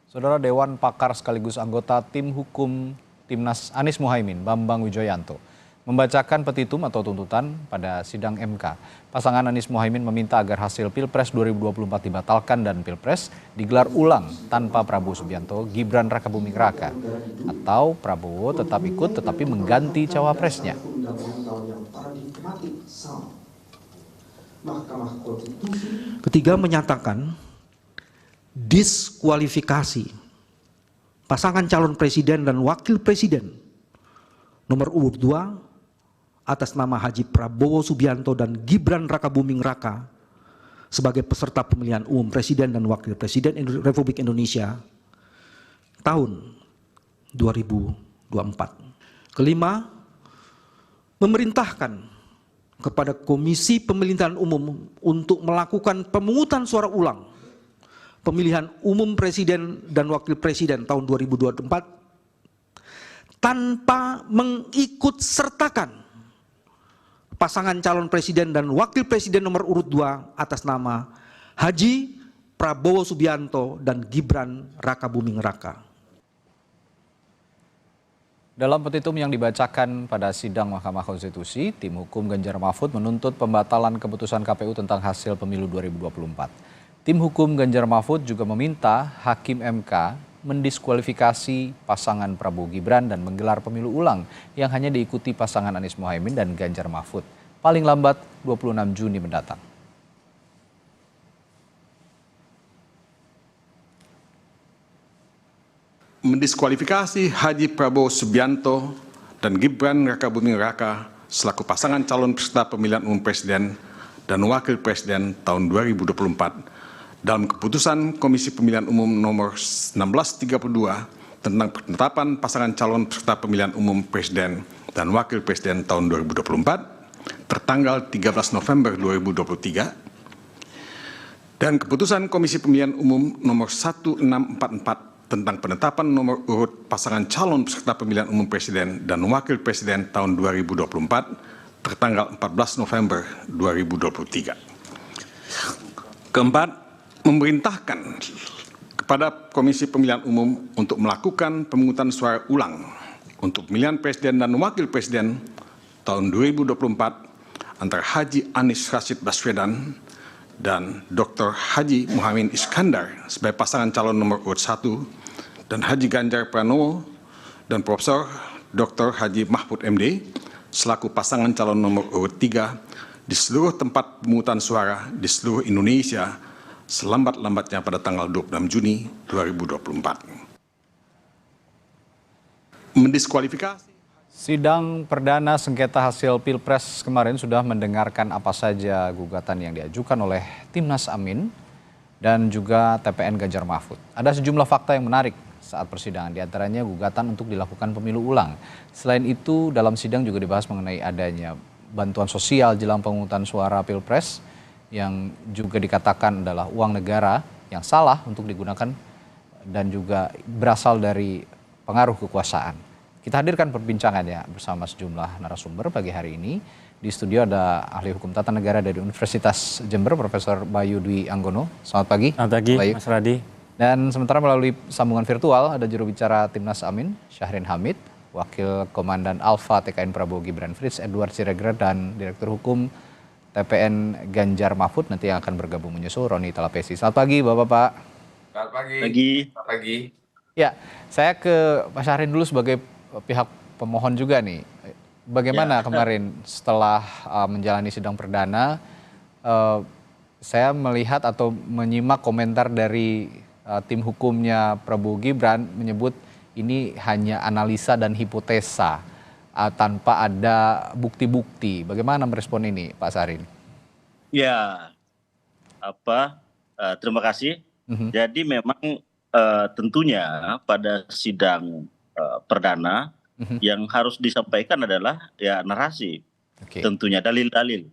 Saudara Dewan Pakar sekaligus anggota tim hukum Timnas Anies Mohaimin, Bambang Wijoyanto, membacakan petitum atau tuntutan pada sidang MK. Pasangan Anies Mohaimin meminta agar hasil Pilpres 2024 dibatalkan dan Pilpres digelar ulang tanpa Prabowo Subianto, Gibran Rakabuming Raka, atau Prabowo tetap ikut tetapi mengganti cawapresnya. Ketiga, menyatakan diskualifikasi pasangan calon presiden dan wakil presiden nomor urut 2 atas nama Haji Prabowo Subianto dan Gibran Rakabuming Raka sebagai peserta pemilihan umum presiden dan wakil presiden Republik Indonesia tahun 2024. Kelima, memerintahkan kepada Komisi Pemilihan Umum untuk melakukan pemungutan suara ulang pemilihan umum presiden dan wakil presiden tahun 2024 tanpa mengikut sertakan pasangan calon presiden dan wakil presiden nomor urut 2 atas nama Haji Prabowo Subianto dan Gibran Rakabuming Raka. Dalam petitum yang dibacakan pada sidang Mahkamah Konstitusi, tim hukum Ganjar Mahfud menuntut pembatalan keputusan KPU tentang hasil pemilu 2024. Tim hukum Ganjar Mahfud juga meminta Hakim MK mendiskualifikasi pasangan Prabowo Gibran dan menggelar pemilu ulang yang hanya diikuti pasangan Anies Mohaimin dan Ganjar Mahfud paling lambat 26 Juni mendatang. Mendiskualifikasi Haji Prabowo Subianto dan Gibran Rakabuming Raka selaku pasangan calon peserta pemilihan umum presiden dan wakil presiden tahun 2024 dalam keputusan Komisi Pemilihan Umum nomor 1632 tentang penetapan pasangan calon peserta pemilihan umum presiden dan wakil presiden tahun 2024 tertanggal 13 November 2023 dan keputusan Komisi Pemilihan Umum nomor 1644 tentang penetapan nomor urut pasangan calon peserta pemilihan umum presiden dan wakil presiden tahun 2024 tertanggal 14 November 2023. Keempat, memerintahkan kepada Komisi Pemilihan Umum untuk melakukan pemungutan suara ulang untuk pemilihan presiden dan wakil presiden tahun 2024 antara Haji Anies Rashid Baswedan dan Dr. Haji Muhaimin Iskandar sebagai pasangan calon nomor urut 1 dan Haji Ganjar Pranowo dan Profesor Dr. Haji Mahfud MD selaku pasangan calon nomor urut 3 di seluruh tempat pemungutan suara di seluruh Indonesia selambat-lambatnya pada tanggal 26 Juni 2024. Mendiskualifikasi. Sidang perdana sengketa hasil Pilpres kemarin sudah mendengarkan apa saja gugatan yang diajukan oleh Timnas Amin dan juga TPN Ganjar Mahfud. Ada sejumlah fakta yang menarik saat persidangan, diantaranya gugatan untuk dilakukan pemilu ulang. Selain itu, dalam sidang juga dibahas mengenai adanya bantuan sosial jelang pemungutan suara Pilpres yang juga dikatakan adalah uang negara yang salah untuk digunakan dan juga berasal dari pengaruh kekuasaan. Kita hadirkan perbincangannya bersama sejumlah narasumber pagi hari ini. Di studio ada ahli hukum tata negara dari Universitas Jember, Profesor Bayu Dwi Anggono. Selamat pagi. Selamat pagi, Bayu. Mas Radi. Dan sementara melalui sambungan virtual ada juru bicara Timnas Amin, Syahrin Hamid, Wakil Komandan Alfa TKN Prabowo Gibran Frits Edward Siregar, dan Direktur Hukum TPN Ganjar Mahfud nanti yang akan bergabung menyusul Roni Talapesi. Selamat pagi Bapak-Bapak. Selamat pagi. Selamat pagi. Ya, saya ke Pak Syahrin dulu sebagai pihak pemohon juga nih. Bagaimana kemarin setelah menjalani sidang perdana, saya melihat atau menyimak komentar dari tim hukumnya Prabowo Gibran menyebut ini hanya analisa dan hipotesa tanpa ada bukti-bukti. Bagaimana merespon ini, Pak Syahrin? Ya, terima kasih. Jadi memang tentunya pada sidang perdana yang harus disampaikan adalah ya narasi, tentunya dalil-dalil.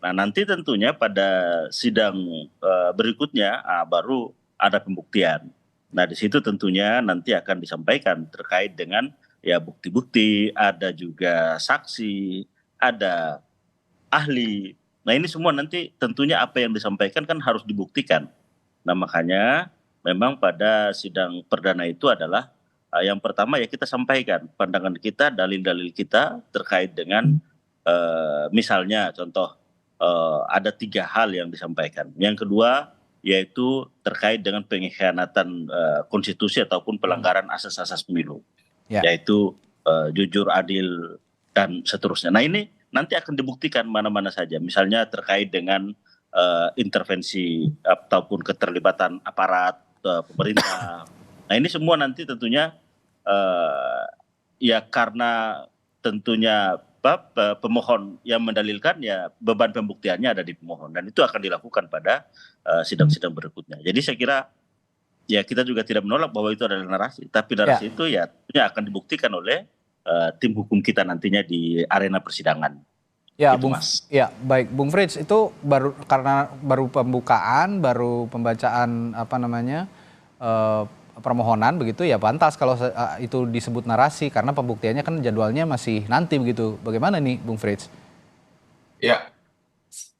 Nah nanti tentunya pada sidang berikutnya baru ada pembuktian. Nah di situ tentunya nanti akan disampaikan terkait dengan ya bukti-bukti, ada juga saksi, ada ahli. Nah ini semua nanti tentunya apa yang disampaikan kan harus dibuktikan. Nah makanya memang pada sidang perdana itu adalah yang pertama ya kita sampaikan pandangan kita, dalil-dalil kita terkait dengan misalnya contoh ada 3 hal yang disampaikan. Yang kedua yaitu terkait dengan pengkhianatan konstitusi ataupun pelanggaran asas-asas pemilu, yaitu jujur, adil, dan seterusnya. Nah ini nanti akan dibuktikan mana-mana saja. Misalnya terkait dengan intervensi ataupun keterlibatan aparat pemerintah. Nah ini semua nanti tentunya ya karena tentunya pemohon yang mendalilkan ya beban pembuktiannya ada di pemohon dan itu akan dilakukan pada sidang-sidang berikutnya. Jadi saya kira ya kita juga tidak menolak bahwa itu adalah narasi, tapi narasi itu ya tentunya akan dibuktikan oleh tim hukum kita nantinya di arena persidangan. Ya, gitu, Mas. Ya, baik, Bung Frits, itu karena baru pembukaan, baru pembacaan permohonan begitu ya, pantas kalau itu disebut narasi karena pembuktiannya kan jadwalnya masih nanti begitu. Bagaimana nih, Bung Frits? Ya,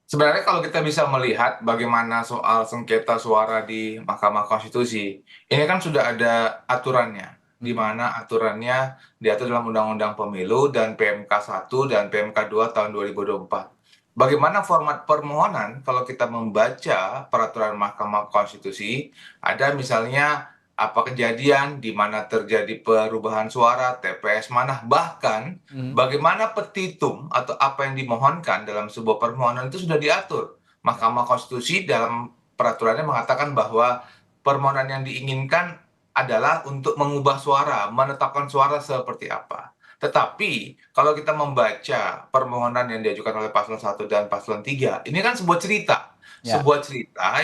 sebenarnya kalau kita bisa melihat bagaimana soal sengketa suara di Mahkamah Konstitusi, ini kan sudah ada aturannya, di mana aturannya diatur dalam Undang-Undang Pemilu dan PMK 1 dan PMK 2 tahun 2024. Bagaimana format permohonan kalau kita membaca peraturan Mahkamah Konstitusi, ada misalnya apa kejadian di mana terjadi perubahan suara, TPS mana, bahkan bagaimana petitum atau apa yang dimohonkan dalam sebuah permohonan itu sudah diatur. Mahkamah Konstitusi dalam peraturannya mengatakan bahwa permohonan yang diinginkan adalah untuk mengubah suara, menetapkan suara seperti apa. Tetapi kalau kita membaca permohonan yang diajukan oleh paslon 1 dan paslon 3, ini kan sebuah cerita. Sebuah cerita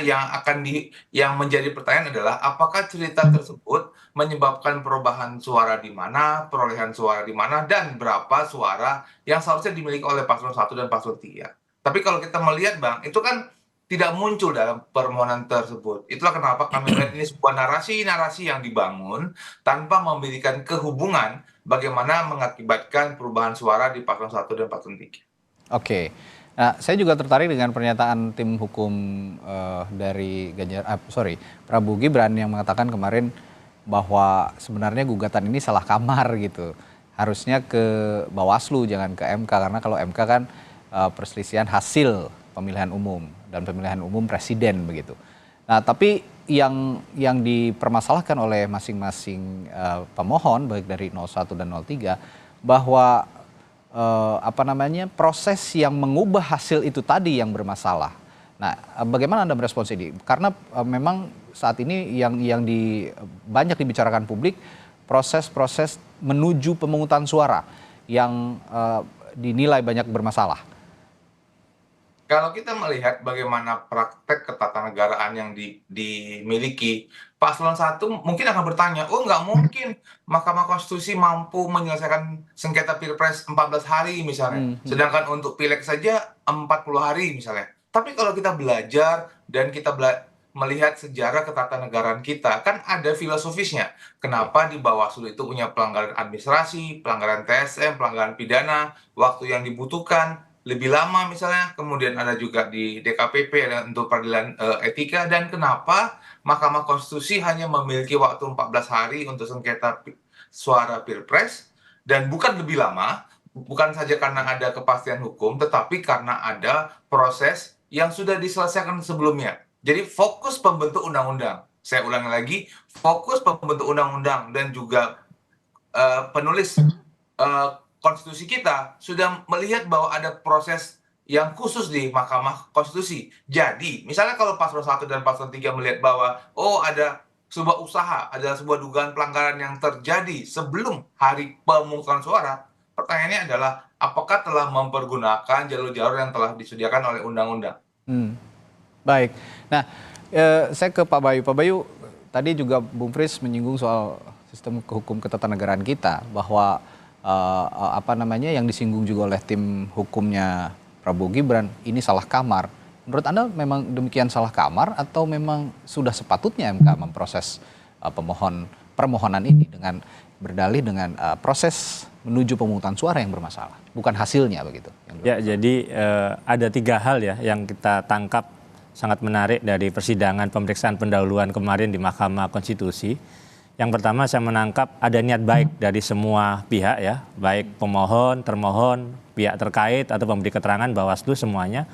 yang menjadi pertanyaan adalah apakah cerita tersebut menyebabkan perubahan suara di mana, perolehan suara di mana, dan berapa suara yang seharusnya dimiliki oleh paslon 1 dan paslon 3. Tapi kalau kita melihat, Bang, itu kan tidak muncul dalam permohonan tersebut. Itulah kenapa kami melihat ini sebuah narasi-narasi yang dibangun tanpa memberikan kehubungan bagaimana mengakibatkan perubahan suara di paslon 1 dan paslon 3. Oke. Nah, saya juga tertarik dengan pernyataan tim hukum dari Prabowo Gibran yang mengatakan kemarin bahwa sebenarnya gugatan ini salah kamar gitu. Harusnya ke Bawaslu jangan ke MK karena kalau MK kan perselisihan hasil pemilihan umum dan pemilihan umum presiden begitu. Nah, tapi yang dipermasalahkan oleh masing-masing pemohon baik dari 01 dan 03 bahwa proses yang mengubah hasil itu tadi yang bermasalah. Nah, bagaimana Anda merespons ini? Karena memang saat ini yang banyak dibicarakan publik proses-proses menuju pemungutan suara yang dinilai banyak bermasalah. Kalau kita melihat bagaimana praktek ketatanegaraan yang dimiliki, paslon 1 mungkin akan bertanya, oh nggak mungkin Mahkamah Konstitusi mampu menyelesaikan sengketa Pilpres 14 hari misalnya, sedangkan untuk Pileg saja 40 hari misalnya. Tapi kalau kita belajar dan kita melihat sejarah ketatanegaraan kita, kan ada filosofisnya. Kenapa di Bawaslu itu punya pelanggaran administrasi, pelanggaran TSM, pelanggaran pidana, waktu yang dibutuhkan lebih lama misalnya, kemudian ada juga di DKPP ada untuk peradilan etika, dan kenapa Mahkamah Konstitusi hanya memiliki waktu 14 hari untuk sengketa suara Pilpres, dan bukan lebih lama, bukan saja karena ada kepastian hukum, tetapi karena ada proses yang sudah diselesaikan sebelumnya. Jadi fokus pembentuk undang-undang, saya ulangi lagi, fokus pembentuk undang-undang dan juga penulis konstitusi kita sudah melihat bahwa ada proses yang khusus di Mahkamah Konstitusi. Jadi, misalnya kalau paslon 1 dan paslon 3 melihat bahwa ada sebuah usaha, ada sebuah dugaan pelanggaran yang terjadi sebelum hari pemungutan suara, pertanyaannya adalah apakah telah mempergunakan jalur-jalur yang telah disediakan oleh undang-undang. Baik. Nah, saya ke Pak Bayu. Pak Bayu, tadi juga Bung Frits menyinggung soal sistem hukum ketatanegaraan kita bahwa yang disinggung juga oleh tim hukumnya Prabowo Gibran ini salah kamar. Menurut Anda memang demikian salah kamar atau memang sudah sepatutnya MK memproses permohonan ini dengan berdalih dengan proses menuju pemungutan suara yang bermasalah, bukan hasilnya begitu? Ya, jadi ada 3 hal ya yang kita tangkap sangat menarik dari persidangan pemeriksaan pendahuluan kemarin di Mahkamah Konstitusi. Yang pertama saya menangkap ada niat baik dari semua pihak ya, baik pemohon, termohon, pihak terkait atau pemberi keterangan Bawaslu semuanya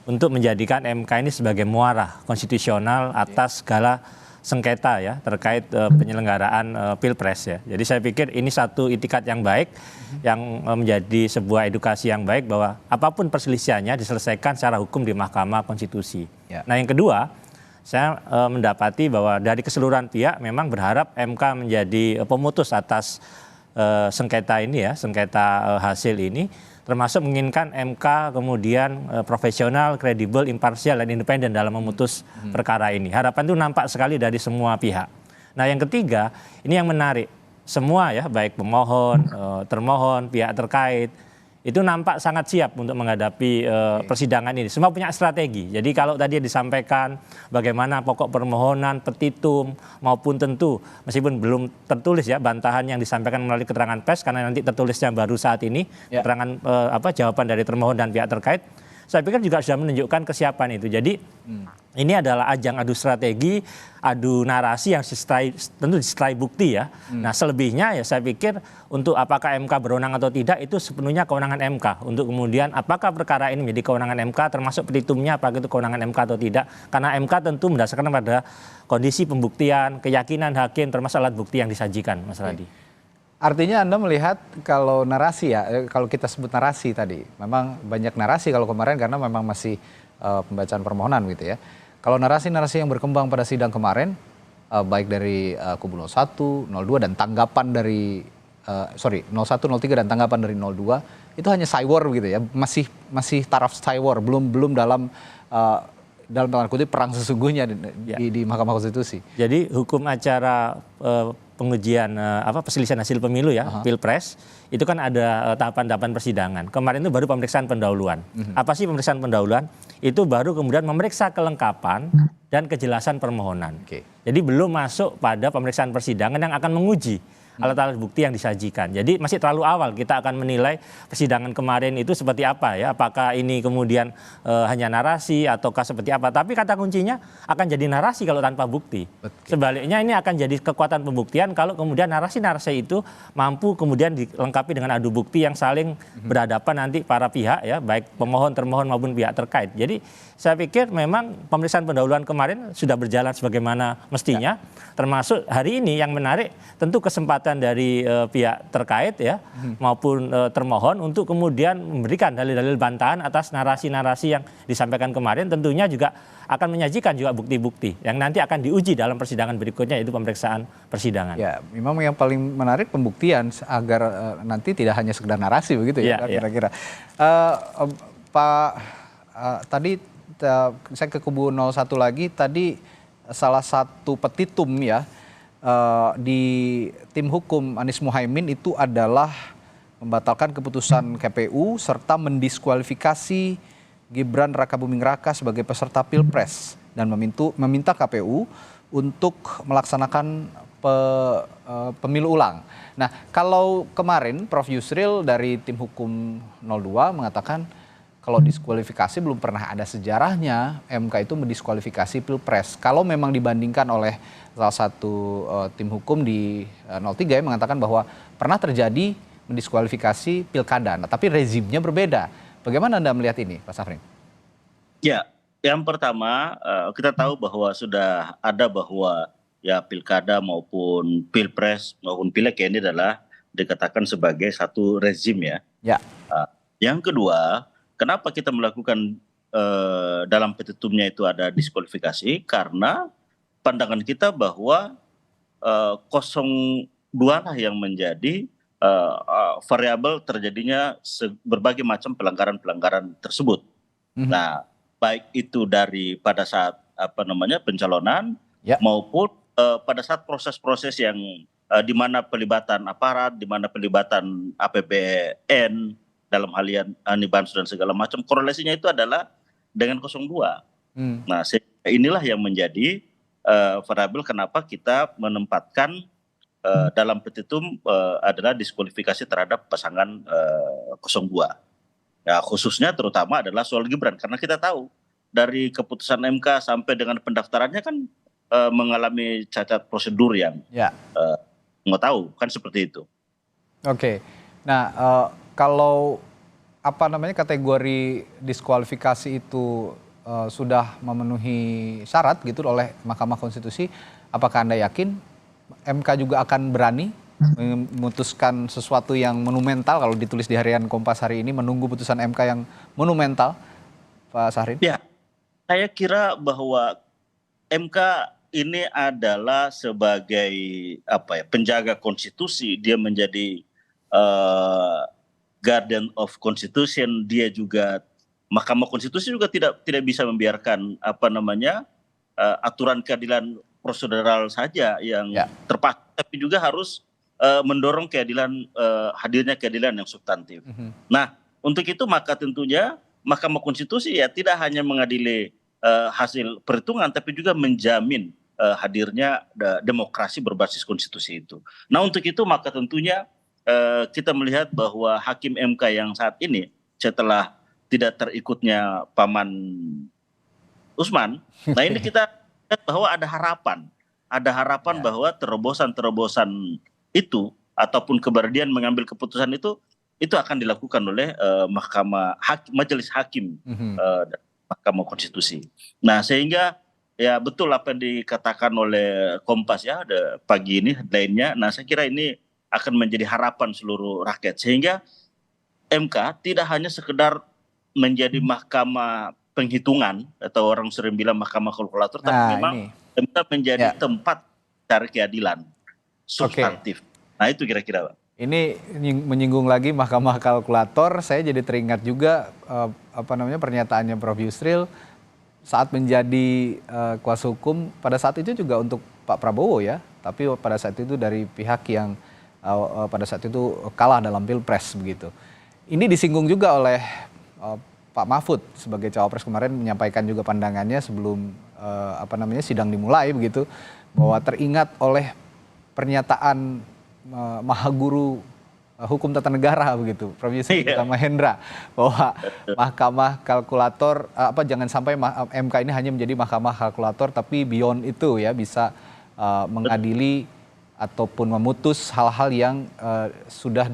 untuk menjadikan MK ini sebagai muara konstitusional atas segala sengketa ya terkait penyelenggaraan Pilpres ya. Jadi saya pikir ini satu itikat yang baik yang menjadi sebuah edukasi yang baik bahwa apapun perselisihannya diselesaikan secara hukum di Mahkamah Konstitusi. Nah yang kedua, saya mendapati bahwa dari keseluruhan pihak memang berharap MK menjadi pemutus atas sengketa ini ya, sengketa hasil ini, termasuk menginginkan MK kemudian profesional, kredibel, imparsial, dan independen dalam memutus perkara ini. Harapan itu nampak sekali dari semua pihak. Nah yang ketiga, ini yang menarik, semua ya, baik pemohon, termohon, pihak terkait, itu nampak sangat siap untuk menghadapi persidangan ini. Semua punya strategi. Jadi kalau tadi disampaikan bagaimana pokok permohonan, petitum, maupun tentu meskipun belum tertulis ya bantahan yang disampaikan melalui keterangan pers karena nanti tertulisnya baru saat ini keterangan jawaban dari termohon dan pihak terkait. Saya pikir juga sudah menunjukkan kesiapan itu. Jadi ini adalah ajang adu strategi, adu narasi yang tentu disertai bukti ya. Nah selebihnya ya saya pikir untuk apakah MK berwenang atau tidak itu sepenuhnya kewenangan MK. Untuk kemudian apakah perkara ini menjadi kewenangan MK termasuk petitumnya apakah itu kewenangan MK atau tidak. Karena MK tentu berdasarkan pada kondisi pembuktian, keyakinan hakim termasuk alat bukti yang disajikan Mas Radi. Artinya Anda melihat kalau narasi ya, kalau kita sebut narasi tadi, memang banyak narasi kalau kemarin karena memang masih pembacaan permohonan gitu ya. Kalau narasi-narasi yang berkembang pada sidang kemarin, baik dari kubu 01, 02 dan tanggapan dari, 01, 03 dan tanggapan dari 02, itu hanya cywar gitu ya, masih taraf cywar, belum dalam tanda kutip perang sesungguhnya di Mahkamah Konstitusi. Jadi hukum acara pengujian perselisihan hasil pemilu ya, Pilpres, itu kan ada tahapan-tahapan persidangan. Kemarin itu baru pemeriksaan pendahuluan. Apa sih pemeriksaan pendahuluan? Itu baru kemudian memeriksa kelengkapan dan kejelasan permohonan. Jadi belum masuk pada pemeriksaan persidangan yang akan menguji alat-alat bukti yang disajikan. Jadi masih terlalu awal kita akan menilai persidangan kemarin itu seperti apa ya. Apakah ini kemudian hanya narasi ataukah seperti apa. Tapi kata kuncinya akan jadi narasi kalau tanpa bukti. Sebaliknya ini akan jadi kekuatan pembuktian kalau kemudian narasi-narasi itu mampu kemudian dilengkapi dengan adu bukti yang saling berhadapan nanti para pihak ya. Baik pemohon, termohon maupun pihak terkait. Jadi saya pikir memang pemeriksaan pendahuluan kemarin sudah berjalan sebagaimana mestinya. Termasuk hari ini yang menarik tentu kesempatan dari pihak terkait ya maupun termohon untuk kemudian memberikan dalil-dalil bantahan atas narasi-narasi yang disampaikan kemarin, tentunya juga akan menyajikan juga bukti-bukti yang nanti akan diuji dalam persidangan berikutnya, yaitu pemeriksaan persidangan. Ya, memang yang paling menarik pembuktian agar nanti tidak hanya sekedar narasi begitu ya kira-kira. Pak tadi saya ke kubu 01 lagi, tadi salah satu petitum ya di tim hukum Anies Muhaimin itu adalah membatalkan keputusan KPU serta mendiskualifikasi Gibran Rakabuming Raka sebagai peserta Pilpres dan meminta KPU untuk melaksanakan pemilu ulang. Nah, kalau kemarin Prof Yusril dari tim hukum 02 mengatakan kalau diskualifikasi belum pernah ada sejarahnya MK itu mendiskualifikasi Pilpres. Kalau memang dibandingkan oleh salah satu tim hukum di 03 yang mengatakan bahwa pernah terjadi mendiskualifikasi pilkada, nah, tapi rezimnya berbeda. Bagaimana Anda melihat ini, Pak Safrin? Ya, yang pertama kita tahu bahwa sudah ada bahwa ya pilkada maupun pilpres maupun pileg ini adalah dikatakan sebagai satu rezim ya. Yang kedua, kenapa kita melakukan dalam petitumnya itu ada diskualifikasi? Karena pandangan kita bahwa 02 lah yang menjadi variabel terjadinya berbagai macam pelanggaran-pelanggaran tersebut. Nah, baik itu dari pada saat pencalonan maupun pada saat proses-proses yang di mana pelibatan aparat, di mana pelibatan APBN dalam hal Bansos dan segala macam, korelasinya itu adalah dengan 02. Nah, inilah yang menjadi variabel kenapa kita menempatkan dalam petitum adalah diskualifikasi terhadap pasangan 02. Ya, khususnya terutama adalah soal Gibran, karena kita tahu dari keputusan MK sampai dengan pendaftarannya kan mengalami cacat prosedur yang nggak tahu kan seperti itu. Oke. Nah, kalau apa namanya kategori diskualifikasi itu sudah memenuhi syarat gitu oleh Mahkamah Konstitusi, apakah Anda yakin MK juga akan berani memutuskan sesuatu yang monumental kalau ditulis di harian Kompas hari ini, menunggu putusan MK yang monumental, Pak Syahrin? Ya, saya kira bahwa MK ini adalah sebagai penjaga konstitusi, dia menjadi guardian of constitution, dia juga Mahkamah Konstitusi juga tidak bisa membiarkan aturan keadilan prosedural saja yang terpaksa, tapi juga harus mendorong keadilan, hadirnya keadilan yang substantif. Nah, untuk itu maka tentunya Mahkamah Konstitusi ya tidak hanya mengadili hasil perhitungan, tapi juga menjamin hadirnya demokrasi berbasis konstitusi itu. Nah, untuk itu maka tentunya kita melihat bahwa Hakim MK yang saat ini setelah tidak terikutnya Paman Usman, nah ini kita lihat bahwa ada harapan bahwa terobosan itu ataupun keberanian mengambil keputusan itu akan dilakukan oleh Majelis Hakim Mahkamah Konstitusi. Nah, sehingga ya betul apa yang dikatakan oleh Kompas ya pagi ini headline-nya. Nah, saya kira ini akan menjadi harapan seluruh rakyat, sehingga MK tidak hanya sekedar menjadi mahkamah penghitungan atau orang sering bilang mahkamah kalkulator, tapi memang MK menjadi tempat cari keadilan substantif. Nah, itu kira-kira, Pak. Ini menyinggung lagi mahkamah kalkulator, saya jadi teringat juga pernyataannya Prof. Yusril saat menjadi kuasa hukum pada saat itu juga untuk Pak Prabowo ya, tapi pada saat itu dari pihak yang pada saat itu kalah dalam Pilpres begitu. Ini disinggung juga oleh Pak Mahfud sebagai cawapres kemarin, menyampaikan juga pandangannya sebelum sidang dimulai begitu, bahwa teringat oleh pernyataan Maha Guru Hukum Tata Negara begitu, Prof. Yusril Mahendra, bahwa mahkamah kalkulator jangan sampai MK ini hanya menjadi mahkamah kalkulator, tapi beyond itu ya bisa mengadili ataupun memutus hal-hal yang sudah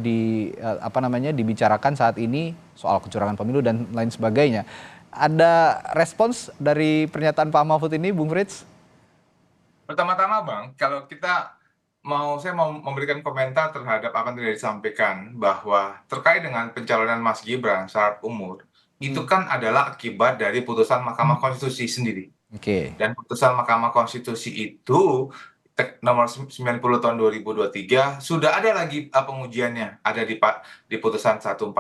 dibicarakan saat ini soal kecurangan pemilu dan lain sebagainya. Ada respons dari pernyataan Pak Mahfud ini, Bung Frits? Pertama-tama, Bang, kalau saya mau memberikan komentar terhadap apa yang tadi disampaikan, bahwa terkait dengan pencalonan Mas Gibran syarat umur, itu kan adalah akibat dari putusan Mahkamah Konstitusi sendiri. Dan putusan Mahkamah Konstitusi itu nomor 90 tahun 2023 sudah ada lagi pengujiannya, ada di putusan 141,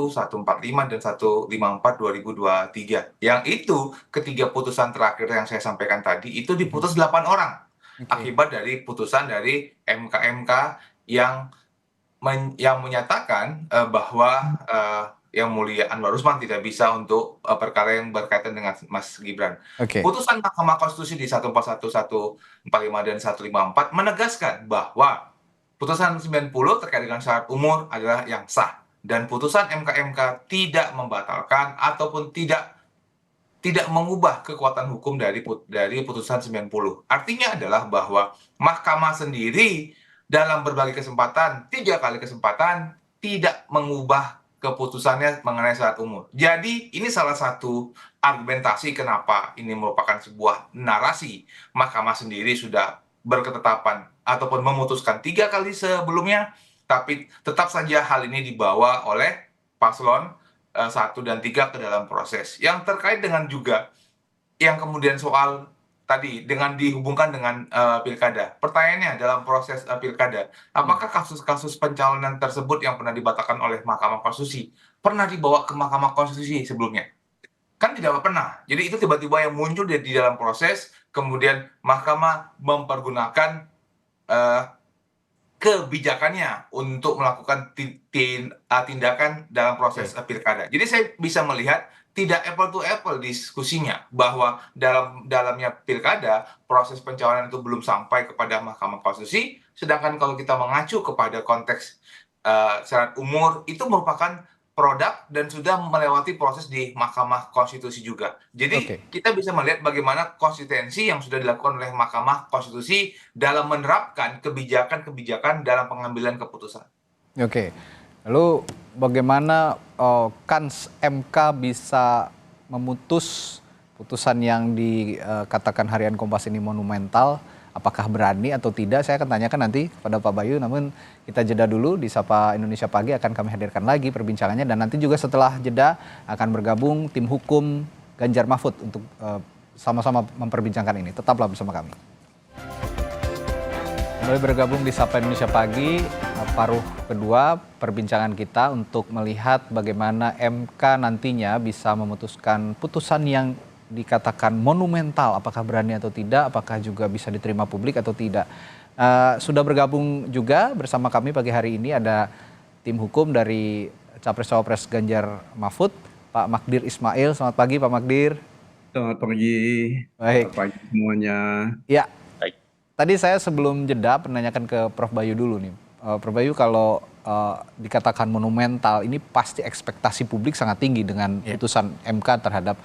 145 dan 154 2023. Yang itu ketiga putusan terakhir yang saya sampaikan tadi itu diputus 8 orang akibat dari putusan dari MK yang menyatakan bahwa Yang Mulia Anwar Usman tidak bisa untuk perkara yang berkaitan dengan Mas Gibran. Putusan Mahkamah Konstitusi di 141, 145 dan 154 menegaskan bahwa putusan 90 terkait dengan syarat umur adalah yang sah, dan putusan MK tidak membatalkan ataupun tidak mengubah kekuatan hukum dari putusan 90. Artinya adalah bahwa mahkamah sendiri dalam berbagai kesempatan, 3 kali kesempatan, tidak mengubah keputusannya mengenai syarat umur. Jadi ini salah satu argumentasi kenapa ini merupakan sebuah narasi. Mahkamah sendiri sudah berketetapan ataupun memutuskan 3 kali sebelumnya, tapi tetap saja hal ini dibawa oleh paslon 1 dan 3 ke dalam proses. Yang terkait dengan juga yang kemudian soal tadi dengan dihubungkan dengan pilkada. Pertanyaannya dalam proses pilkada, apakah kasus-kasus pencalonan tersebut yang pernah dibatalkan oleh Mahkamah Konstitusi pernah dibawa ke Mahkamah Konstitusi sebelumnya? Kan tidak pernah. Jadi itu tiba-tiba yang muncul di dalam proses, kemudian Mahkamah mempergunakan kebijakannya untuk melakukan tindakan dalam proses pilkada. Jadi saya bisa melihat tidak apple to apple diskusinya, bahwa dalamnya pilkada proses pencalonan itu belum sampai kepada Mahkamah Konstitusi, sedangkan kalau kita mengacu kepada konteks syarat umur itu merupakan produk dan sudah melewati proses di Mahkamah Konstitusi juga. Jadi kita bisa melihat bagaimana konsistensi yang sudah dilakukan oleh Mahkamah Konstitusi dalam menerapkan kebijakan-kebijakan dalam pengambilan keputusan. Oke, lalu bagaimana kans MK bisa memutus putusan yang dikatakan Harian Kompas ini monumental? Apakah berani atau tidak? Saya akan tanyakan nanti kepada Pak Bayu, namun kita jeda dulu. Di Sapa Indonesia Pagi akan kami hadirkan lagi perbincangannya, dan nanti juga setelah jeda akan bergabung tim hukum Ganjar Mahfud untuk sama-sama memperbincangkan ini. Tetaplah bersama kami. Kembali bergabung di Sapa Indonesia Pagi, paruh kedua perbincangan kita untuk melihat bagaimana MK nantinya bisa memutuskan putusan yang dikatakan monumental, apakah berani atau tidak, apakah juga bisa diterima publik atau tidak. Sudah bergabung juga bersama kami pagi hari ini ada tim hukum dari Capres-Cawapres Ganjar Mahfud, Pak Magdir Ismail. Selamat pagi Pak Magdir. Selamat pagi. Baik. Selamat pagi semuanya. Ya, tadi saya sebelum jeda menanyakan ke Prof. Bayu dulu nih. Prof. Bayu, kalau dikatakan monumental, ini pasti ekspektasi publik sangat tinggi dengan putusan MK terhadap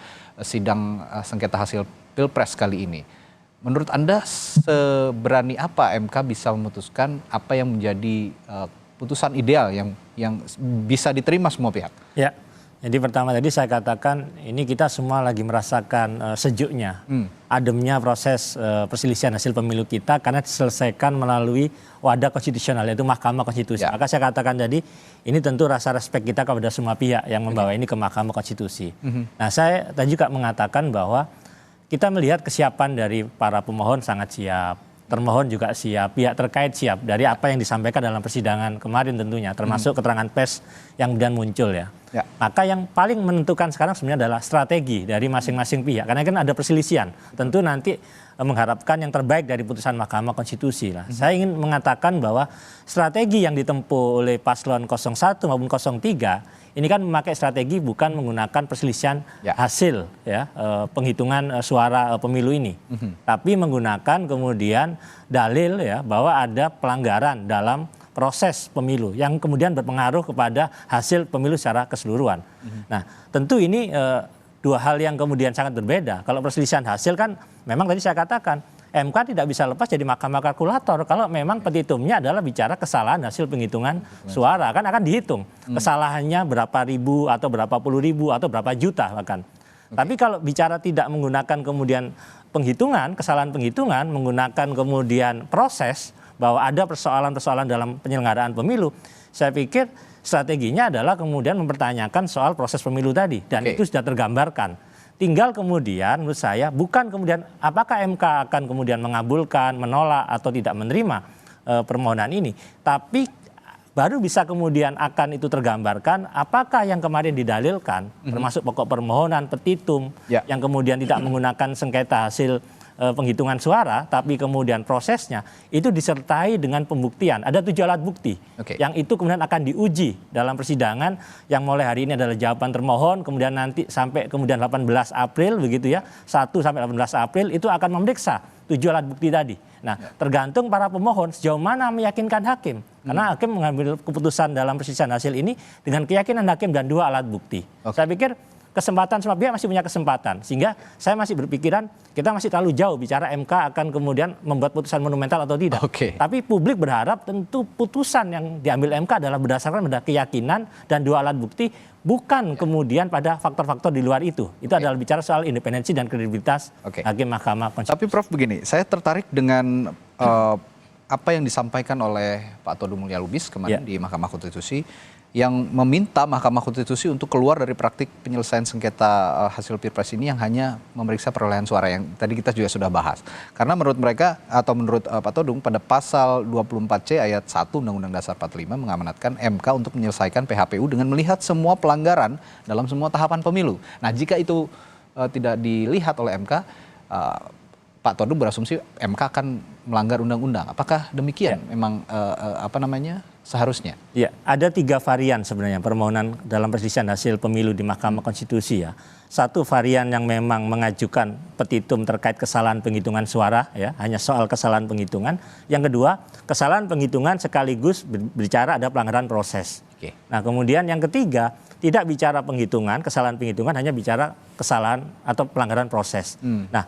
sidang sengketa hasil Pilpres kali ini. Menurut Anda seberani apa MK bisa memutuskan apa yang menjadi putusan ideal yang bisa diterima semua pihak? Ya, jadi pertama tadi saya katakan ini kita semua lagi merasakan sejuknya, ademnya proses perselisihan hasil pemilu kita karena diselesaikan melalui wadah konstitusional yaitu Mahkamah Konstitusi. Maka saya katakan tadi ini tentu rasa respek kita kepada semua pihak yang membawa ini ke Mahkamah Konstitusi. Nah, saya tadi juga mengatakan bahwa kita melihat kesiapan dari para pemohon sangat siap, termohon juga siap, pihak terkait siap dari apa yang disampaikan dalam persidangan kemarin tentunya, termasuk keterangan pers yang kemudian muncul ya. Maka yang paling menentukan sekarang sebenarnya adalah strategi dari masing-masing pihak. Karena kan ada perselisihan. Tentu nanti mengharapkan yang terbaik dari putusan Mahkamah Konstitusi lah. Saya ingin mengatakan bahwa strategi yang ditempuh oleh paslon 01 maupun 03 ini kan memakai strategi bukan menggunakan perselisihan hasil ya penghitungan suara pemilu ini, tapi menggunakan kemudian dalil ya bahwa ada pelanggaran dalam proses pemilu yang kemudian berpengaruh kepada hasil pemilu secara keseluruhan. Nah, tentu ini dua hal yang kemudian sangat berbeda. Kalau perselisihan hasil kan memang tadi saya katakan MK tidak bisa lepas jadi mahkamah kalkulator kalau memang petitumnya adalah bicara kesalahan hasil penghitungan suara, kan akan dihitung kesalahannya berapa ribu atau berapa puluh ribu atau berapa juta bahkan. Tapi kalau bicara tidak menggunakan kemudian penghitungan, kesalahan penghitungan, menggunakan kemudian proses bahwa ada persoalan-persoalan dalam penyelenggaraan pemilu, saya pikir strateginya adalah kemudian mempertanyakan soal proses pemilu tadi dan itu sudah tergambarkan. Tinggal kemudian menurut saya bukan kemudian apakah MK akan kemudian mengabulkan, menolak atau tidak menerima permohonan ini, tapi baru bisa kemudian akan itu tergambarkan apakah yang kemarin didalilkan termasuk pokok permohonan, petitum yang kemudian tidak menggunakan sengketa hasil penghitungan suara, tapi kemudian prosesnya itu disertai dengan pembuktian. Ada 7 alat bukti yang itu kemudian akan diuji dalam persidangan yang mulai hari ini adalah jawaban termohon, kemudian nanti sampai kemudian 18 April begitu ya, 1 sampai 18 April itu akan memeriksa 7 alat bukti tadi. Nah, tergantung para pemohon sejauh mana meyakinkan hakim. Karena hakim mengambil keputusan dalam perselisihan hasil ini dengan keyakinan hakim dan 2 alat bukti. Saya pikir kesempatan semua pihak masih punya kesempatan. Sehingga saya masih berpikiran kita masih terlalu jauh bicara MK akan kemudian membuat putusan monumental atau tidak. Tapi publik berharap tentu putusan yang diambil MK adalah berdasarkan pada keyakinan dan 2 alat bukti, bukan kemudian pada faktor-faktor di luar itu. Itu adalah bicara soal independensi dan kredibilitas hakim Mahkamah Konstitusi. Tapi Prof begini, saya tertarik dengan apa yang disampaikan oleh Pak Todung Mulya Lubis kemarin di Mahkamah Konstitusi, yang meminta Mahkamah Konstitusi untuk keluar dari praktik penyelesaian sengketa hasil Pilpres ini yang hanya memeriksa perolehan suara yang tadi kita juga sudah bahas. Karena menurut mereka atau menurut Pak Todung pada pasal 24C ayat 1 Undang-Undang Dasar 45 mengamanatkan MK untuk menyelesaikan PHPU dengan melihat semua pelanggaran dalam semua tahapan pemilu. Nah, jika itu tidak dilihat oleh MK, Pak Todung berasumsi MK akan melanggar undang-undang. Apakah demikian? Memang seharusnya? Ya, ada 3 varian sebenarnya permohonan dalam perselisihan hasil pemilu di Mahkamah Konstitusi ya. Satu varian yang memang mengajukan petitum terkait kesalahan penghitungan suara ya, hanya soal kesalahan penghitungan. Yang kedua, kesalahan penghitungan sekaligus berbicara ada pelanggaran proses. Oke. Nah, kemudian yang ketiga, tidak bicara penghitungan, kesalahan penghitungan, hanya bicara kesalahan atau pelanggaran proses. Nah,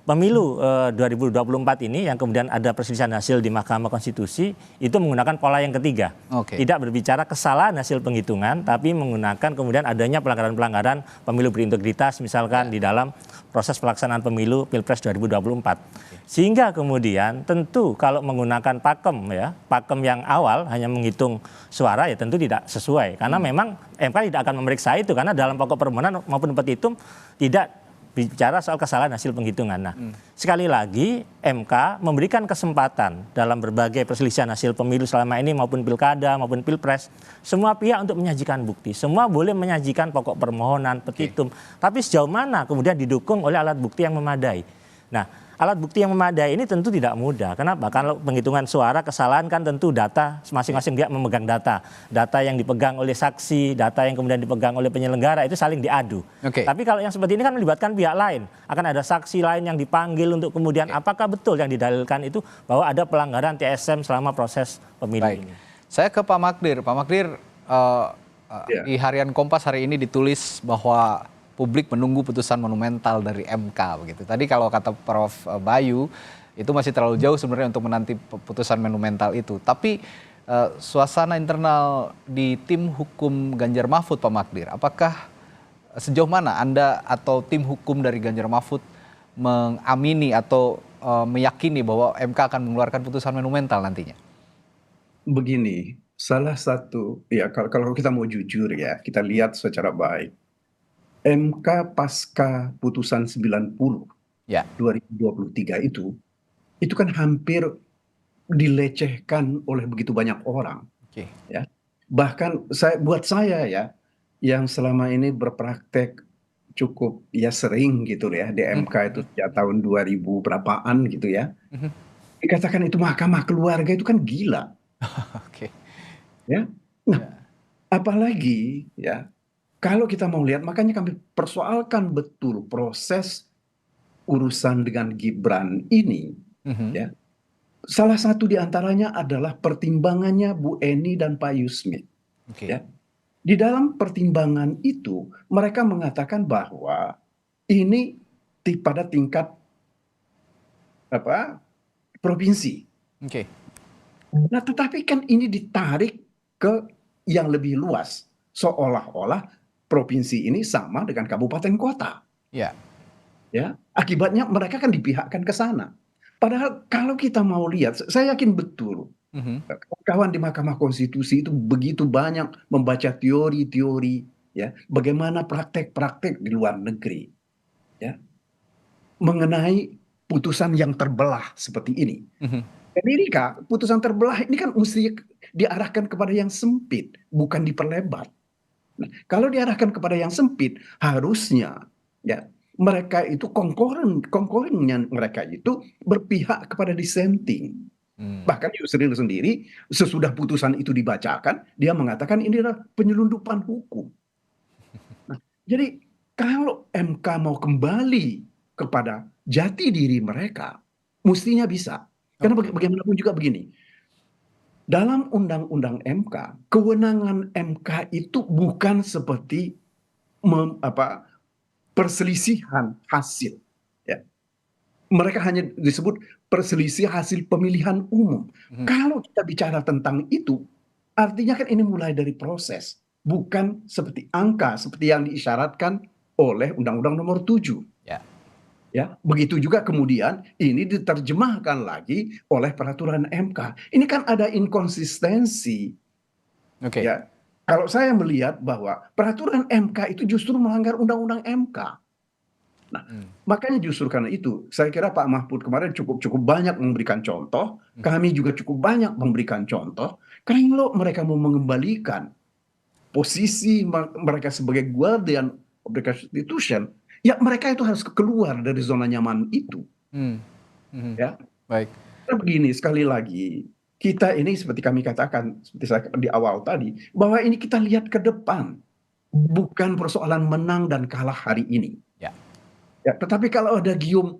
pemilu 2024 ini yang kemudian ada perselisihan hasil di Mahkamah Konstitusi itu menggunakan pola yang ketiga. Oke. Tidak berbicara kesalahan hasil penghitungan, tapi menggunakan kemudian adanya pelanggaran-pelanggaran pemilu berintegritas misalkan di dalam proses pelaksanaan pemilu Pilpres 2024. Sehingga kemudian tentu kalau menggunakan pakem ya, pakem yang awal hanya menghitung suara ya tentu tidak sesuai. Karena memang MK tidak akan memeriksa itu karena dalam pokok permohonan maupun petitum tidak bicara soal kesalahan hasil penghitungan. Nah, sekali lagi MK memberikan kesempatan dalam berbagai perselisihan hasil pemilu selama ini maupun pilkada maupun pilpres, semua pihak untuk menyajikan bukti. Semua boleh menyajikan pokok permohonan, petitum. Tapi sejauh mana kemudian didukung oleh alat bukti yang memadai. Nah, alat bukti yang memadai ini tentu tidak mudah. Kenapa? Kalau penghitungan suara kesalahan kan tentu data, masing-masing pihak memegang data. Data yang dipegang oleh saksi, data yang kemudian dipegang oleh penyelenggara itu saling diadu. Oke. Tapi kalau yang seperti ini kan melibatkan pihak lain. Akan ada saksi lain yang dipanggil untuk kemudian apakah betul yang didalilkan itu bahwa ada pelanggaran TSM selama proses pemilu Baik. ini. Saya ke Pak Magdir. Pak Magdir, di Harian Kompas hari ini ditulis bahwa publik menunggu putusan monumental dari MK begitu. Tadi kalau kata Prof. Bayu itu masih terlalu jauh sebenarnya untuk menanti putusan monumental itu. Tapi suasana internal di tim hukum Ganjar Mahfud, Pak Magdir, apakah sejauh mana Anda atau tim hukum dari Ganjar Mahfud mengamini atau meyakini bahwa MK akan mengeluarkan putusan monumental nantinya? Begini, salah satu, ya kalau kita mau jujur ya, kita lihat secara baik. MK pasca putusan 90 Ya. 2023 itu kan hampir dilecehkan oleh begitu banyak orang. Oke. Ya. Bahkan buat saya ya, yang selama ini berpraktek cukup ya sering gitu ya di MK itu sejak tahun 2000 berapaan gitu ya. Dikatakan itu mahkamah keluarga itu kan gila. Oke. Ya. Nah, apalagi ya kalau kita mau lihat, makanya kami persoalkan betul proses urusan dengan Gibran ini. Ya. Salah satu di antaranya adalah pertimbangannya Bu Eni dan Pak Yusmit. Oke. Ya. Di dalam pertimbangan itu, mereka mengatakan bahwa ini pada tingkat provinsi. Oke. Nah, tetapi kan ini ditarik ke yang lebih luas, seolah-olah provinsi ini sama dengan kabupaten kota. Ya. Ya, akibatnya mereka kan dipihakkan ke sana. Padahal kalau kita mau lihat, saya yakin betul kawan di Mahkamah Konstitusi itu begitu banyak membaca teori-teori ya, bagaimana praktek-praktek di luar negeri ya, mengenai putusan yang terbelah seperti ini. Amerika, putusan terbelah ini kan mesti diarahkan kepada yang sempit, bukan diperlebar. Nah, kalau diarahkan kepada yang sempit, harusnya ya mereka itu konkorennya mereka itu berpihak kepada dissenting. Bahkan Yusril sendiri sesudah putusan itu dibacakan, dia mengatakan ini adalah penyelundupan hukum. Nah, jadi kalau MK mau kembali kepada jati diri mereka, mestinya bisa. Karena bagaimanapun juga begini. Dalam undang-undang MK, kewenangan MK itu bukan seperti perselisihan hasil. Ya. Mereka hanya disebut perselisihan hasil pemilihan umum. Kalau kita bicara tentang itu, artinya kan ini mulai dari proses. Bukan seperti angka, seperti yang diisyaratkan oleh Undang-Undang Nomor 7. Ya, begitu juga kemudian ini diterjemahkan lagi oleh peraturan MK. Ini kan ada inkonsistensi. Oke. Ya, kalau saya melihat bahwa peraturan MK itu justru melanggar undang-undang MK. Nah, makanya justru karena itu saya kira Pak Mahfud kemarin cukup banyak memberikan contoh, kami juga cukup banyak memberikan contoh. Kalau mereka mau mengembalikan posisi mereka sebagai guardian of the Constitution, ya mereka itu harus keluar dari zona nyaman itu. Ya, Baik. karena begini, sekali lagi, kita ini seperti kami katakan, seperti saya di awal tadi, bahwa ini kita lihat ke depan, bukan persoalan menang dan kalah hari ini. Ya. Ya, tetapi kalau ada gium,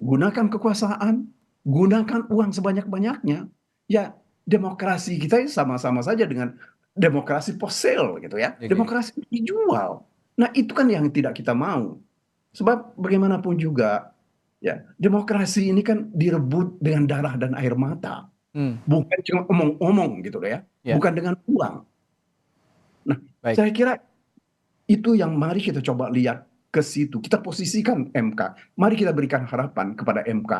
gunakan kekuasaan, gunakan uang sebanyak-banyaknya, ya demokrasi kita ini sama-sama saja dengan demokrasi post sale gitu ya. Oke. Demokrasi dijual. Nah, itu kan yang tidak kita mau. Sebab bagaimanapun juga, ya demokrasi ini kan direbut dengan darah dan air mata, bukan cuma omong-omong gitu ya, Ya. bukan dengan uang. Nah, Baik. saya kira itu yang mari kita coba lihat ke situ. Kita posisikan MK. Mari kita berikan harapan kepada MK.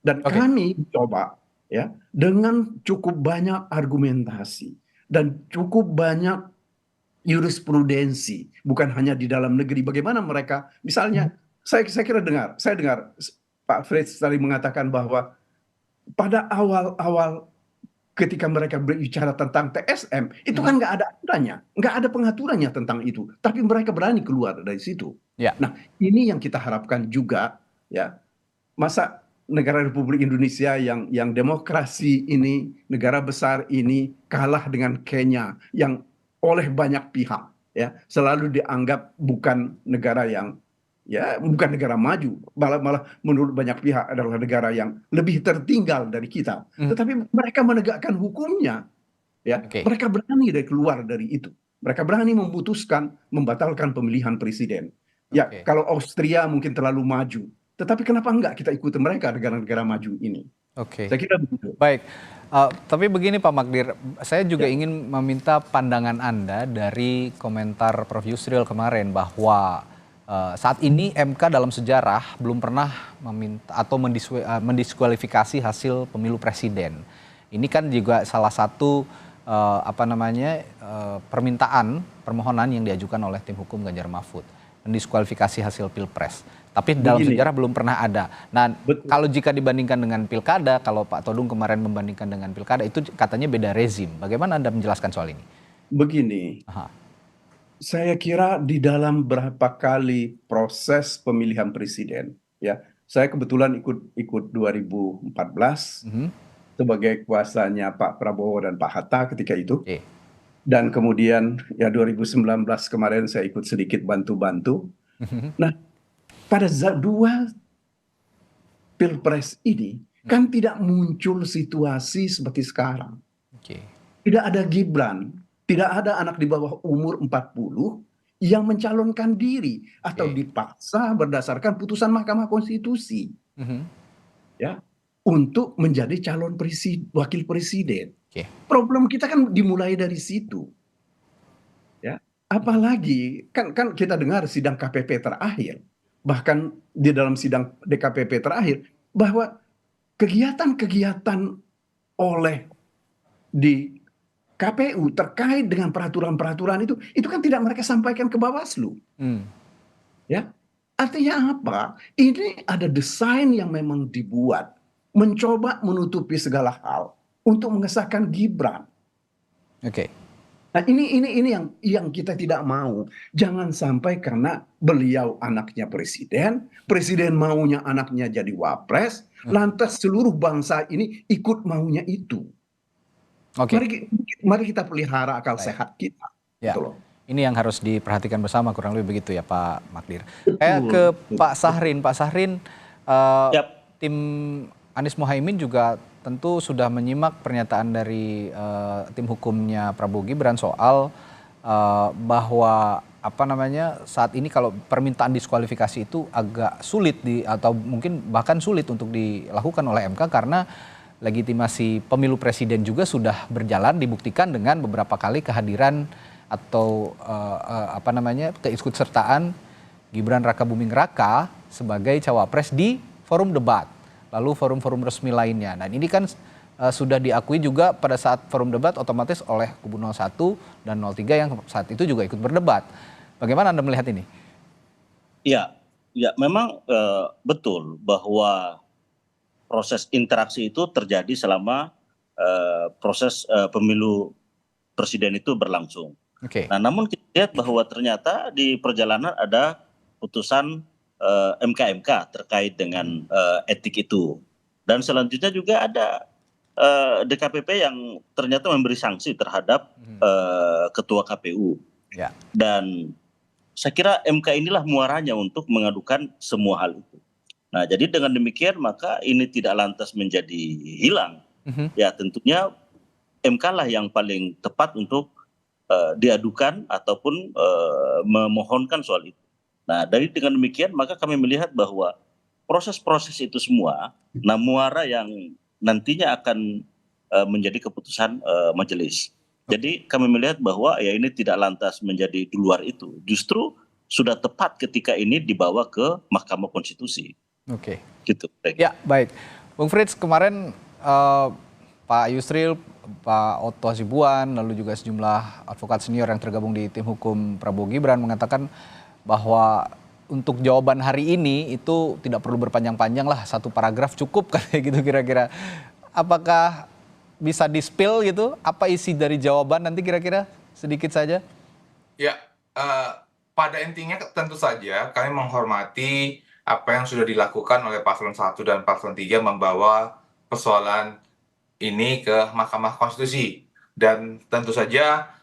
Dan Oke. kami coba ya dengan cukup banyak argumentasi dan cukup banyak jurisprudensi, bukan hanya di dalam negeri. Bagaimana mereka, misalnya saya kira saya dengar Pak Frits tadi mengatakan bahwa pada awal-awal ketika mereka berbicara tentang TSM, itu kan nggak ada aturannya, nggak ada pengaturannya tentang itu. Tapi mereka berani keluar dari situ. Ya. Nah, ini yang kita harapkan juga, ya. Masa negara Republik Indonesia yang demokrasi ini, negara besar ini kalah dengan Kenya yang oleh banyak pihak, ya, selalu dianggap bukan negara yang, ya, bukan negara maju, malah menurut banyak pihak adalah negara yang lebih tertinggal dari kita. Tetapi mereka menegakkan hukumnya, ya, Oke. mereka berani keluar dari itu. Mereka berani memutuskan membatalkan pemilihan presiden. Ya, Oke. kalau Austria mungkin terlalu maju, tetapi kenapa enggak kita ikuti mereka, negara-negara maju ini? Oke. Saya kira begitu. Baik. Tapi begini Pak Magdir, saya juga ingin meminta pandangan Anda dari komentar Prof. Yusril kemarin bahwa saat ini MK dalam sejarah belum pernah meminta atau mendiskualifikasi hasil pemilu presiden. Ini kan juga salah satu permohonan yang diajukan oleh tim hukum Ganjar Mahfud, mendiskualifikasi hasil pilpres. Tapi dalam sejarah belum pernah ada. Nah, kalau jika dibandingkan dengan pilkada, kalau Pak Todung kemarin membandingkan dengan pilkada, itu katanya beda rezim. Bagaimana Anda menjelaskan soal ini? Begini, saya kira di dalam berapa kali proses pemilihan presiden, ya, saya kebetulan ikut 2014 sebagai kuasanya Pak Prabowo dan Pak Hatta ketika itu. Dan kemudian ya 2019 kemarin saya ikut sedikit bantu-bantu. Nah, pada dua pilpres ini kan tidak muncul situasi seperti sekarang. Tidak ada Gibran, tidak ada anak di bawah umur 40 yang mencalonkan diri atau dipaksa berdasarkan putusan Mahkamah Konstitusi, ya, untuk menjadi calon wakil presiden. Problem kita kan dimulai dari situ. Ya, apalagi kan kita dengar sidang KPP terakhir, bahkan di dalam sidang DKPP terakhir, bahwa kegiatan-kegiatan oleh di KPU terkait dengan peraturan-peraturan itu kan tidak mereka sampaikan ke Bawaslu. Ya, artinya apa? Ini ada desain yang memang dibuat mencoba menutupi segala hal untuk mengesahkan Gibran. Nah, ini yang kita tidak mau. Jangan sampai karena beliau anaknya presiden maunya anaknya jadi wapres, lantas seluruh bangsa ini ikut maunya itu. Mari kita pelihara akal sehat kita. Ya. Gitu loh. Ini yang harus diperhatikan bersama, kurang lebih begitu ya Pak Magdir. Saya ke Pak Sahrin. Pak Sahrin, tim Anies Mohaimin juga tentu sudah menyimak pernyataan dari tim hukumnya Prabowo Gibran soal bahwa saat ini kalau permintaan diskualifikasi itu agak sulit atau mungkin bahkan sulit untuk dilakukan oleh MK karena legitimasi pemilu presiden juga sudah berjalan, dibuktikan dengan beberapa kali kehadiran atau keikutsertaan Gibran Rakabuming Raka sebagai cawapres di forum debat, lalu forum-forum resmi lainnya. Dan ini kan sudah diakui juga pada saat forum debat otomatis oleh kubu 01 dan 03 yang saat itu juga ikut berdebat. Bagaimana Anda melihat ini? Ya memang betul bahwa proses interaksi itu terjadi selama proses pemilu presiden itu berlangsung. Nah, namun kita lihat bahwa ternyata di perjalanan ada putusan MK terkait dengan etik itu. Dan selanjutnya juga ada DKPP yang ternyata memberi sanksi terhadap ketua KPU. Ya. Dan saya kira MK inilah muaranya untuk mengadukan semua hal itu. Nah, jadi dengan demikian maka ini tidak lantas menjadi hilang. Ya, tentunya MK lah yang paling tepat untuk diadukan ataupun memohonkan soal itu. Nah, dengan demikian maka kami melihat bahwa proses-proses itu semua, nah muara yang nantinya akan menjadi keputusan majelis. Jadi kami melihat bahwa ya ini tidak lantas menjadi di luar itu, justru sudah tepat ketika ini dibawa ke Mahkamah Konstitusi. Oke. Gitu. Ya, baik. Bung Frits, kemarin Pak Yusril, Pak Otto Hasibuan, lalu juga sejumlah advokat senior yang tergabung di tim hukum Prabowo Gibran mengatakan bahwa untuk jawaban hari ini itu tidak perlu berpanjang-panjang lah, satu paragraf cukup kayak gitu kira-kira. Apakah bisa di-spill gitu, apa isi dari jawaban nanti kira-kira sedikit saja? Ya, pada intinya tentu saja kami menghormati apa yang sudah dilakukan oleh paslon 1 dan paslon 3 membawa persoalan ini ke Mahkamah Konstitusi. Dan tentu saja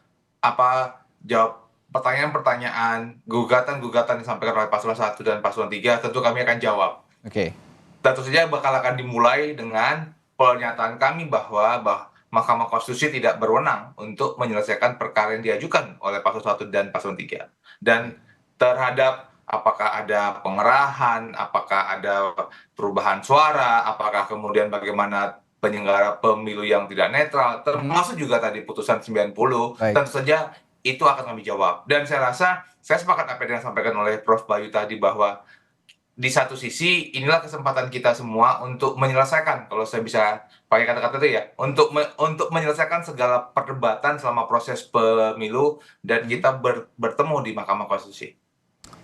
jawab pertanyaan-pertanyaan, gugatan-gugatan yang disampaikan oleh paslon 1 dan paslon 3 tentu kami akan jawab. Oke. Tentu saja bakal akan dimulai dengan pernyataan kami bahwa Mahkamah Konstitusi tidak berwenang untuk menyelesaikan perkara yang diajukan oleh paslon 1 dan paslon 3. Dan terhadap apakah ada pengerahan, apakah ada perubahan suara, apakah kemudian bagaimana penyelenggara pemilu yang tidak netral, termasuk juga tadi putusan 90, tentu saja itu akan kami jawab. Dan saya rasa, saya sepakat apa yang disampaikan oleh Prof. Bayu tadi bahwa di satu sisi inilah kesempatan kita semua untuk menyelesaikan, kalau saya bisa pakai kata-kata itu ya, untuk menyelesaikan segala perdebatan selama proses pemilu dan kita bertemu di Mahkamah Konstitusi.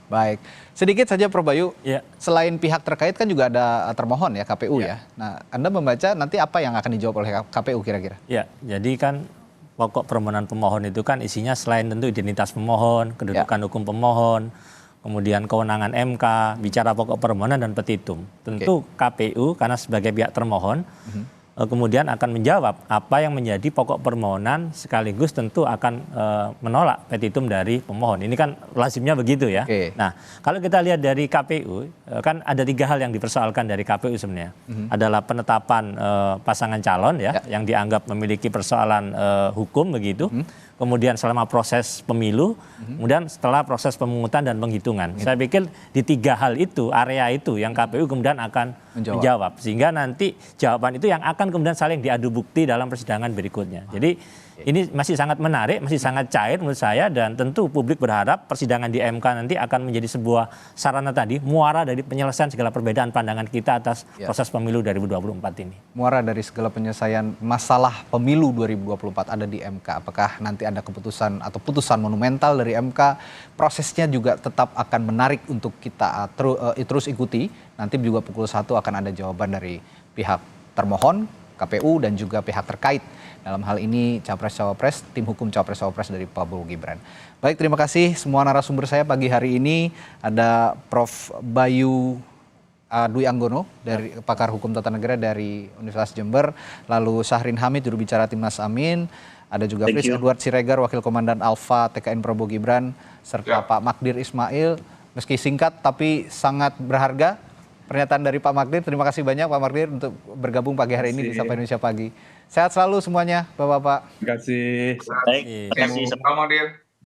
Baik, sedikit saja Prof. Bayu, selain pihak terkait kan juga ada termohon ya, KPU ya. Nah, Anda membaca nanti apa yang akan dijawab oleh KPU kira-kira? Ya, jadi kan pokok permohonan pemohon itu kan isinya selain tentu identitas pemohon, kedudukan hukum pemohon, kemudian kewenangan MK, bicara pokok permohonan dan petitum. Tentu KPU karena sebagai pihak termohon, kemudian akan menjawab apa yang menjadi pokok permohonan sekaligus tentu akan menolak petitum dari pemohon. Ini kan lazimnya begitu ya. Nah, kalau kita lihat dari KPU, kan ada 3 hal yang dipersoalkan dari KPU sebenarnya. Adalah penetapan pasangan calon ya, yang dianggap memiliki persoalan hukum begitu. Kemudian selama proses pemilu, kemudian setelah proses pemungutan dan penghitungan. Saya pikir di 3 hal itu, area itu yang KPU kemudian akan menjawab. Sehingga nanti jawaban itu yang akan kemudian saling diadu bukti dalam persidangan berikutnya. Jadi ini masih sangat menarik, masih sangat cair menurut saya, dan tentu publik berharap persidangan di MK nanti akan menjadi sebuah sarana tadi, muara dari penyelesaian segala perbedaan pandangan kita atas proses pemilu 2024 ini. Muara dari segala penyelesaian masalah pemilu 2024 ada di MK. Apakah nanti ada keputusan atau putusan monumental dari MK, prosesnya juga tetap akan menarik untuk kita terus ikuti. Nanti juga pukul 1 akan ada jawaban dari pihak termohon, KPU, dan juga pihak terkait. Dalam hal ini Capres-Cawapres, tim hukum Capres-Cawapres dari Prabowo Gibran. Baik, terima kasih semua narasumber saya pagi hari ini. Ada Prof. Bayu Dwi Anggono, dari pakar hukum tata negara dari Universitas Jember. Lalu Syahrin Hamid, juru bicara Timnas Amin. Ada juga Frits Edward Siregar, Wakil Komandan Alfa TKN Prabowo Gibran. Serta Pak Magdir Ismail, meski singkat tapi sangat berharga pernyataan dari Pak Magdir. Terima kasih banyak Pak Magdir untuk bergabung pagi hari ini di Sapa Indonesia Pagi. Sehat selalu semuanya Bapak-Bapak. Terima kasih. Baik, terima kasih. Pak Magdir.